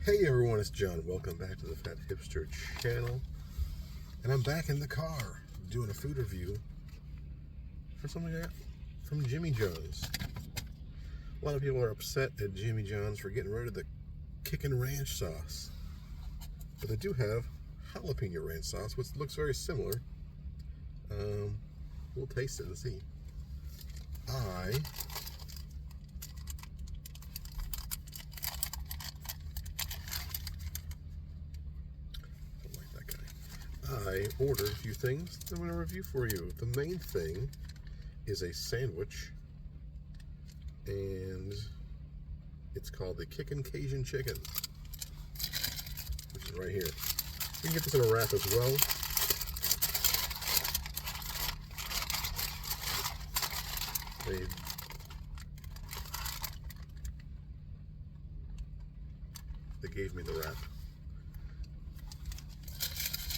Hey everyone, it's John. Welcome back to the Fat Hipster channel. And I'm back in the car doing a food review for something I got from Jimmy John's. A lot of people are upset at Jimmy John's for getting rid of the Kicken Ranch sauce. But they do have jalapeno ranch sauce, which looks very similar. We'll taste it and see. I ordered a few things that I'm going to review for you. The main thing is a sandwich, and it's called the Kicken Cajun Chicken, which is right here. You can get this in a wrap as well. They gave me the wrap.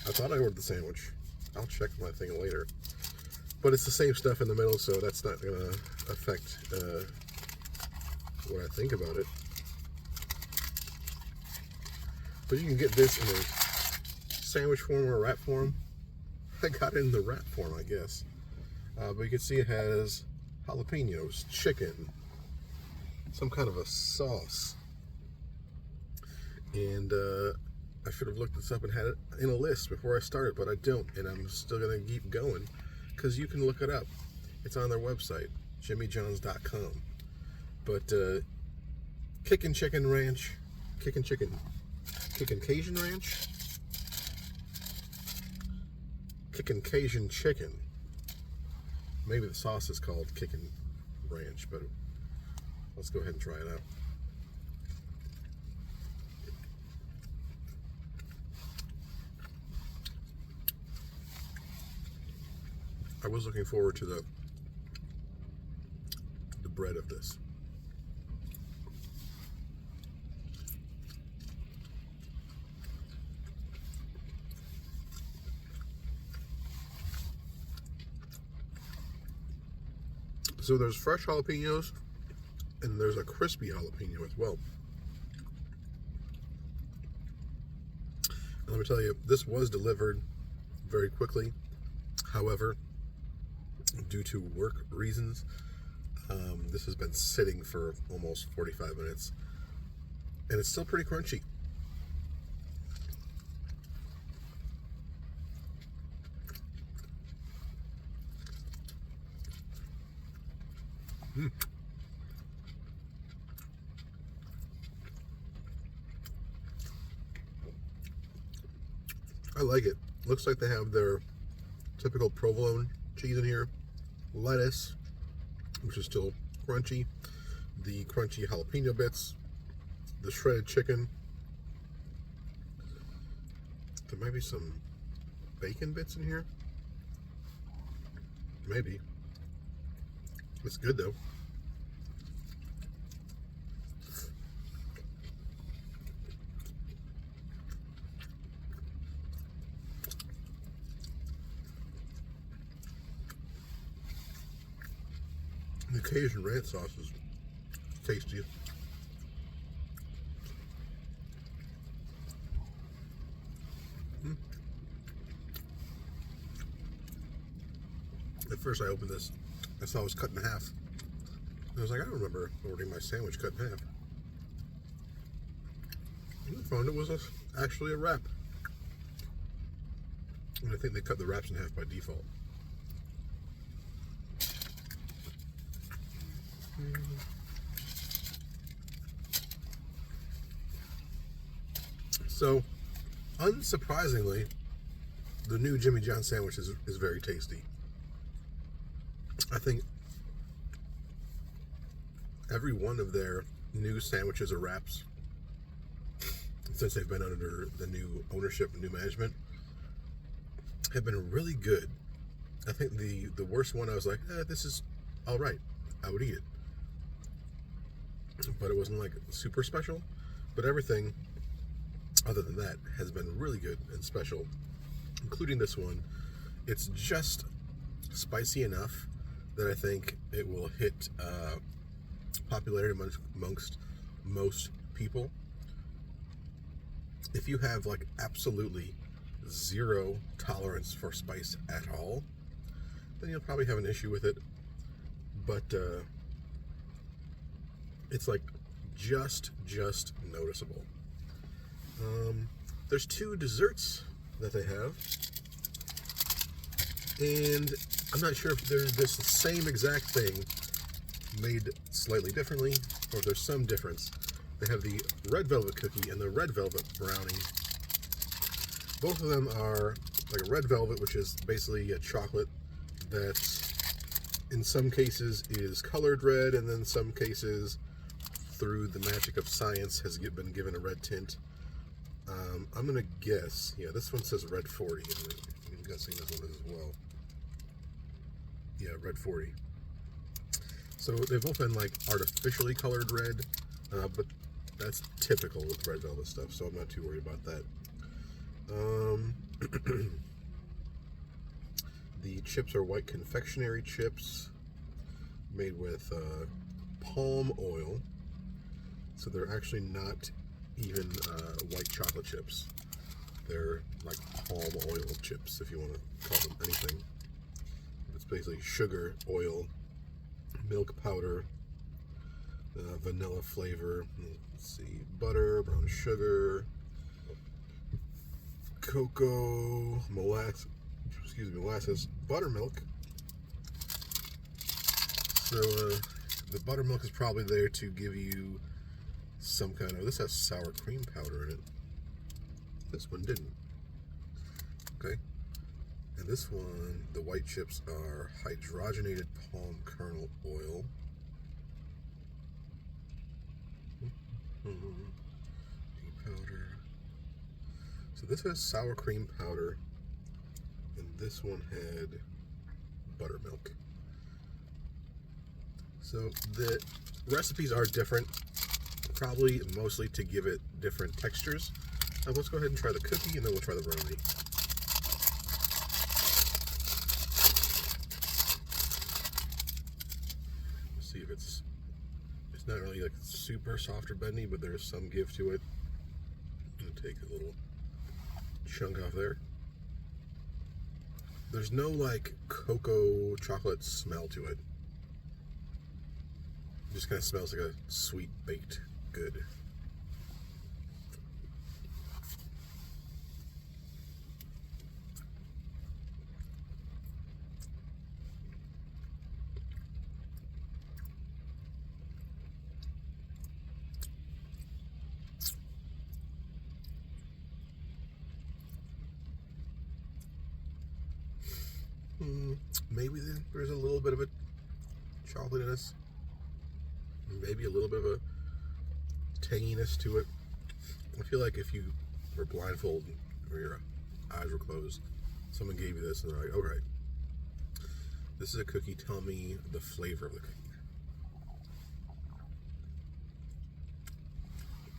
I thought I ordered the sandwich. I'll check my thing later. But it's the same stuff in the middle, so that's not going to affect what I think about it. But you can get this in a sandwich form or a wrap form. I got it in the wrap form, I guess. But you can see it has jalapenos, chicken, some kind of a sauce. And I should have looked this up and had it in a list before I started, but I don't, and I'm still going to keep going because you can look it up. It's on their website, jimmyjohns.com. But Kicken Cajun Ranch, Kicken Cajun Chicken. Maybe the sauce is called Kicken Ranch, but let's go ahead and try it out. I was looking forward to the bread of this. So there's fresh jalapenos, and there's a crispy jalapeno as well. And let me tell you, this was delivered very quickly. However, due to work reasons, this has been sitting for almost 45 minutes, and it's still pretty crunchy. I like it. Looks like they have their typical provolone cheese in here, lettuce, which is still crunchy, the crunchy jalapeno bits, the shredded chicken. There might be some bacon bits in here. Maybe. It's good though. The Cajun ranch sauce is tasty. At first I opened this, I saw it was cut in half. I was like, I don't remember ordering my sandwich cut in half. And I found it was actually a wrap. And I think they cut the wraps in half by default. So, unsurprisingly, the new Jimmy John's sandwich is very tasty. I think every one of their new sandwiches or wraps, since they've been under the new ownership and new management, have been really good. I think the worst one, I was like, this is all right. I would eat it. But it wasn't like super special. But everything other than that has been really good and special, including this one. It's just spicy enough that I think it will hit popularity amongst most people. If you have like absolutely zero tolerance for spice at all, then you'll probably have an issue with it. But it's like just noticeable. There's two desserts that they have, and I'm not sure if they're the same exact thing made slightly differently, or if there's some difference. They have the red velvet cookie and the red velvet brownie. Both of them are like a red velvet, which is basically a chocolate that in some cases is colored red, and then some cases, through the magic of science, has been given a red tint. I'm gonna guess, yeah, this one says red 40, and I'm guessing this one is as well. Yeah, red 40. So they've both been like artificially colored red, but that's typical with red velvet stuff, so I'm not too worried about that. The chips are white confectionery chips made with palm oil, so they're actually not even white chocolate chips. They're like palm oil chips, if you want to call them anything. It's basically sugar, oil, milk powder, vanilla flavor, let's see, butter, brown sugar, cocoa, molasses, buttermilk. So the buttermilk is probably there to give you some kind of, this has sour cream powder in it. This one didn't. Okay. And this one, the white chips are hydrogenated palm kernel oil. Tea powder. So this has sour cream powder, and this one had buttermilk. So the recipes are different, probably mostly to give it different textures. Let's go ahead and try the cookie, and then we'll try the brownie. Let's see if it's not really like super soft or bendy, but there's some give to it. I'm gonna take a little chunk off there. There's no like cocoa chocolate smell to it. It just kind of smells like a sweet baked good. Maybe there's a little bit of a chocolatiness, maybe a little bit of a tanginess to it. I feel like if you were blindfolded or your eyes were closed, someone gave you this and they're like, okay, this is a cookie, tell me the flavor of the cookie.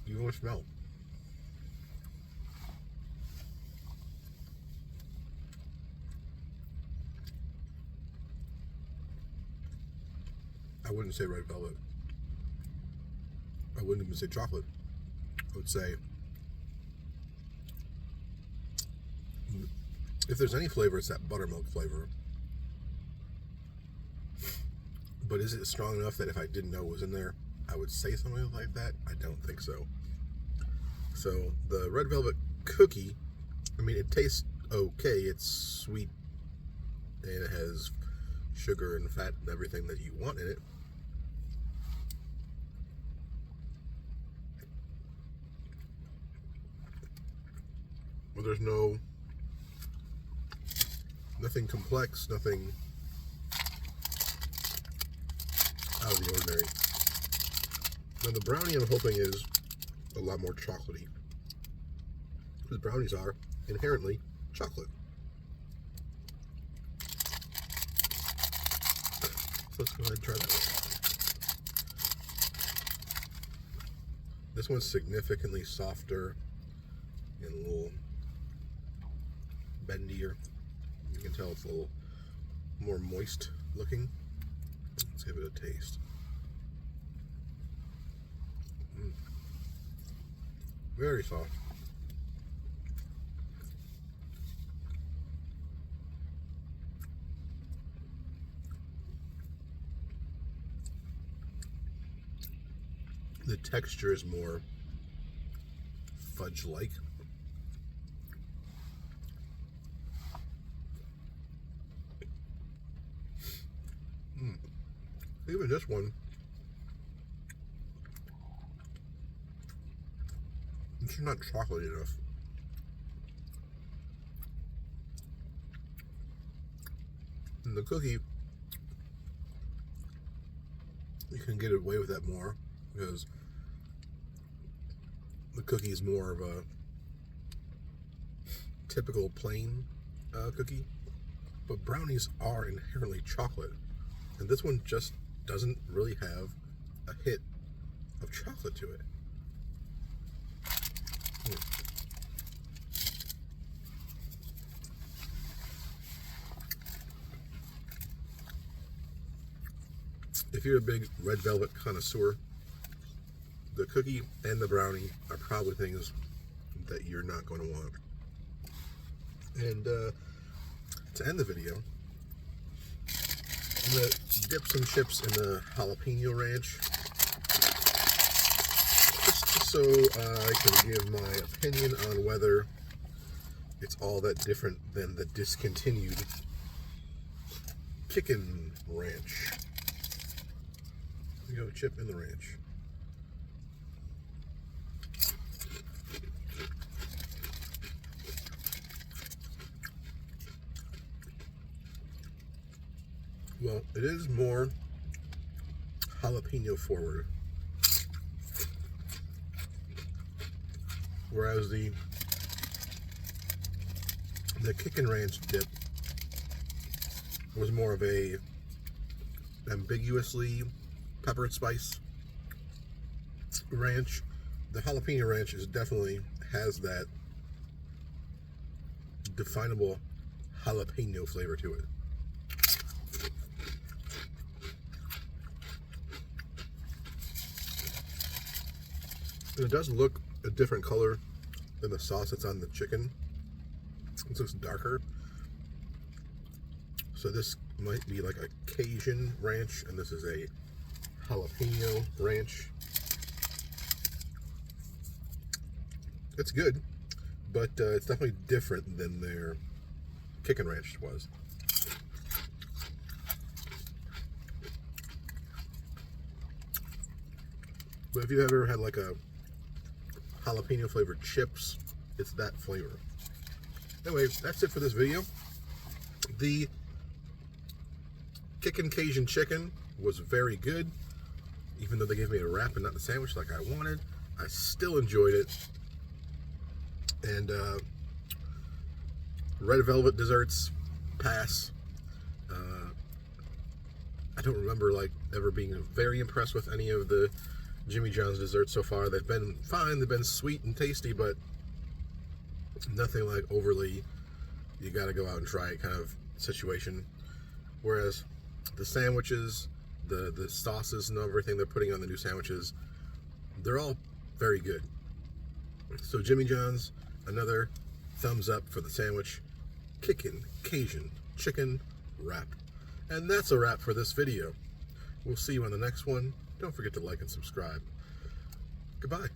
You want to smell. I wouldn't say red velvet. I wouldn't even say chocolate. I would say, if there's any flavor, it's that buttermilk flavor. But is it strong enough that if I didn't know it was in there, I would say something like that? I don't think so. So the red velvet cookie, I mean, it tastes okay. It's sweet, and it has sugar and fat and everything that you want in it. Well, there's nothing complex, nothing out of the ordinary. Now the brownie, I'm hoping, is a lot more chocolatey, because brownies are inherently chocolate. So let's go ahead and try that one. This one's significantly softer and a little bendier. You can tell it's a little more moist looking. Let's give it a taste. Very soft. the texture is more fudge-like. Even this one, it's not chocolatey enough. And the cookie, you can get away with that more because the cookie is more of a typical plain cookie, but brownies are inherently chocolate, and this one just doesn't really have a hit of chocolate to it. If you're a big red velvet connoisseur, the cookie and the brownie are probably things that you're not going to want. And to end the video, I'm going to dip some chips in the jalapeno ranch, just so I can give my opinion on whether it's all that different than the discontinued chicken ranch. Here we go, chip in the ranch. Well, it is more jalapeno forward, whereas the chicken ranch dip was more of a ambiguously pepper spice ranch. The jalapeno ranch is definitely has that definable jalapeno flavor to it. And it does look a different color than the sauce that's on the chicken. It looks darker. So this might be like a Cajun ranch, and this is a jalapeno ranch. It's good, but it's definitely different than their chicken ranch was. But if you've ever had like a jalapeno flavored chips, it's that flavor. Anyway, that's it for this video. The Kicken Cajun Chicken was very good. Even though they gave me a wrap and not the sandwich like I wanted, I still enjoyed it. And red velvet desserts, pass. I don't remember like ever being very impressed with any of the Jimmy John's desserts so far. They've been fine, they've been sweet and tasty, but nothing like overly you gotta go out and try it kind of situation. Whereas the sandwiches, the sauces and everything they're putting on the new sandwiches, they're all very good. So Jimmy John's, another thumbs up for the sandwich. Kicken Cajun Chicken wrap. And that's a wrap for this video. We'll see you on the next one. Don't forget to like and subscribe. Goodbye.